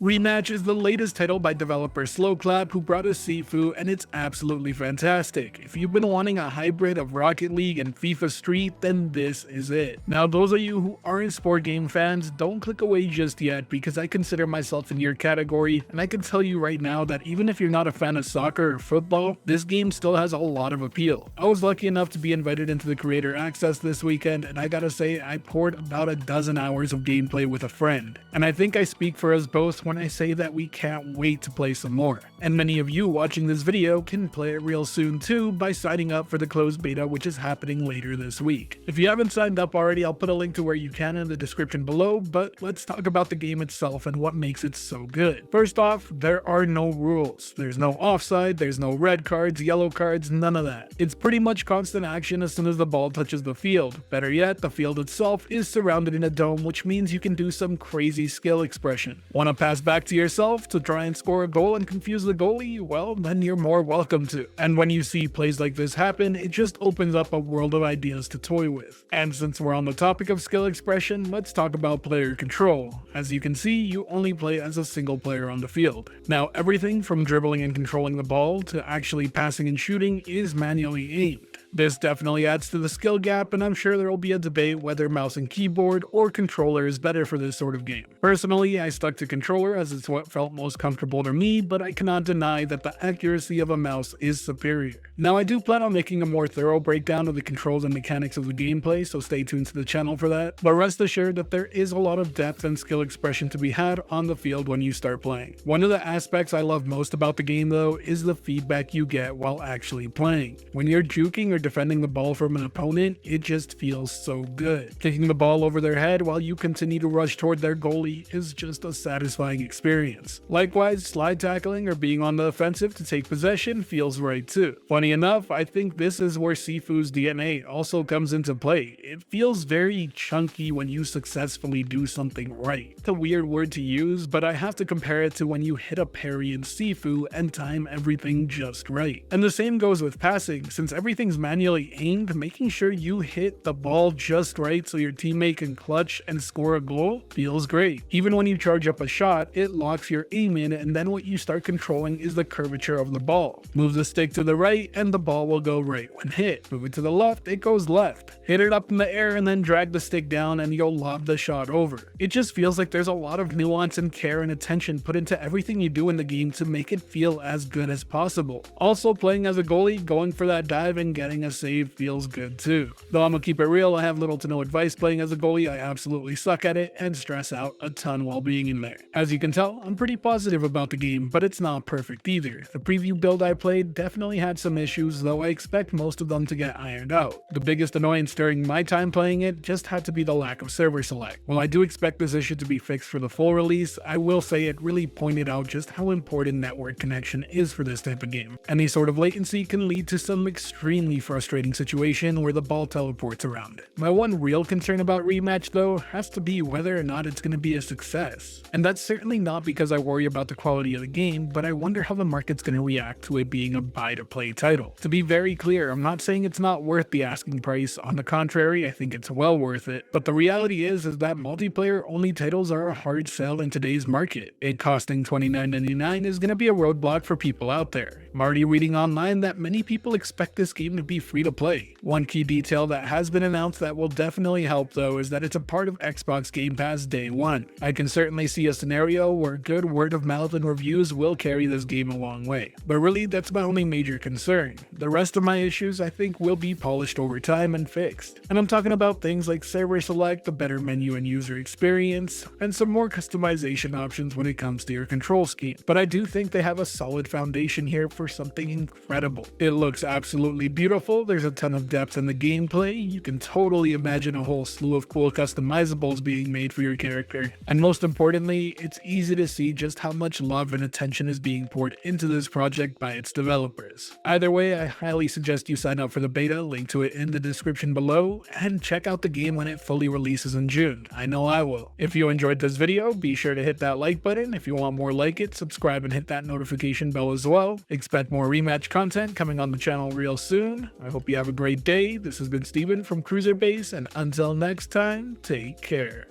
Rematch is the latest title by developer Sloclap, who brought us Sifu, and it's absolutely fantastic. If you've been wanting a hybrid of Rocket League and FIFA Street, then this is it. Now, those of you who aren't sport game fans, don't click away just yet, because I consider myself in your category, and I can tell you right now that even if you're not a fan of soccer or football, this game still has a lot of appeal. I was lucky enough to be invited into the Creator Access this weekend, and I gotta say, I poured about a dozen hours of gameplay with a friend. And I think I speak for us both when I say that we can't wait to play some more. And many of you watching this video can play it real soon too by signing up for the closed beta, which is happening later this week. If you haven't signed up already, I'll put a link to where you can in the description below, but let's talk about the game itself and what makes it so good. First off, there are no rules. There's no offside, there's no red cards, yellow cards, none of that. It's pretty much constant action as soon as the ball touches the field. Better yet, the field itself is surrounded in a dome, which means you can do some crazy skill expression. Want to pass back to yourself to try and score a goal and confuse the goalie? Well, then you're more welcome to. And when you see plays like this happen, it just opens up a world of ideas to toy with. And since we're on the topic of skill expression, let's talk about player control. As you can see, you only play as a single player on the field. Now, everything from dribbling and controlling the ball to actually passing and shooting is manually aimed. This definitely adds to the skill gap, and I'm sure there will be a debate whether mouse and keyboard or controller is better for this sort of game. Personally, I stuck to controller as it's what felt most comfortable to me, but I cannot deny that the accuracy of a mouse is superior. Now, I do plan on making a more thorough breakdown of the controls and mechanics of the gameplay, so stay tuned to the channel for that, but rest assured that there is a lot of depth and skill expression to be had on the field when you start playing. One of the aspects I love most about the game though is the feedback you get while actually playing. When you're juking or defending the ball from an opponent, it just feels so good. Kicking the ball over their head while you continue to rush toward their goalie is just a satisfying experience. Likewise, slide tackling or being on the offensive to take possession feels right too. Funny enough, I think this is where Sifu's DNA also comes into play. It feels very chunky when you successfully do something right. It's a weird word to use, but I have to compare it to when you hit a parry in Sifu and time everything just right. And the same goes with passing, since everything's manually aimed, making sure you hit the ball just right so your teammate can clutch and score a goal feels great. Even when you charge up a shot, it locks your aim in, and then what you start controlling is the curvature of the ball. Move the stick to the right and the ball will go right when hit. Move it to the left, it goes left. Hit it up in the air and then drag the stick down and you'll lob the shot over. It just feels like there's a lot of nuance and care and attention put into everything you do in the game to make it feel as good as possible. Also, playing as a goalie, going for that dive and getting a save feels good too. Though I'm gonna keep it real, I have little to no advice playing as a goalie. I absolutely suck at it and stress out a ton while being in there. As you can tell, I'm pretty positive about the game, but it's not perfect either. The preview build I played definitely had some issues, though I expect most of them to get ironed out. The biggest annoyance during my time playing it just had to be the lack of server select. While I do expect this issue to be fixed for the full release, I will say it really pointed out just how important network connection is for this type of game. Any sort of latency can lead to some extremely frustrating situation where the ball teleports around. My one real concern about Rematch though has to be whether or not it's going to be a success. And that's certainly not because I worry about the quality of the game, but I wonder how the market's going to react to it being a buy-to-play title. To be very clear, I'm not saying it's not worth the asking price. On the contrary, I think it's well worth it. But the reality is that multiplayer-only titles are a hard sell in today's market. It costing $29.99 is going to be a roadblock for people out there. I'm already reading online that many people expect this game to be free to play. One key detail that has been announced that will definitely help though is that it's a part of Xbox Game Pass day one. I can certainly see a scenario where good word of mouth and reviews will carry this game a long way. But really, that's my only major concern. The rest of my issues I think will be polished over time and fixed. And I'm talking about things like server select, a better menu and user experience, and some more customization options when it comes to your control scheme. But I do think they have a solid foundation here for something incredible. It looks absolutely beautiful, there's a ton of depth in the gameplay, you can totally imagine a whole slew of cool customizables being made for your character, and most importantly, it's easy to see just how much love and attention is being poured into this project by its developers. Either way, I highly suggest you sign up for the beta, link to it in the description below, and check out the game when it fully releases in June. I know I will. If you enjoyed this video, be sure to hit that like button. If you want more like it, subscribe and hit that notification bell as well. Expect more Rematch content coming on the channel real soon. I hope you have a great day. This has been Steven from Cruiser Base, and until next time, take care.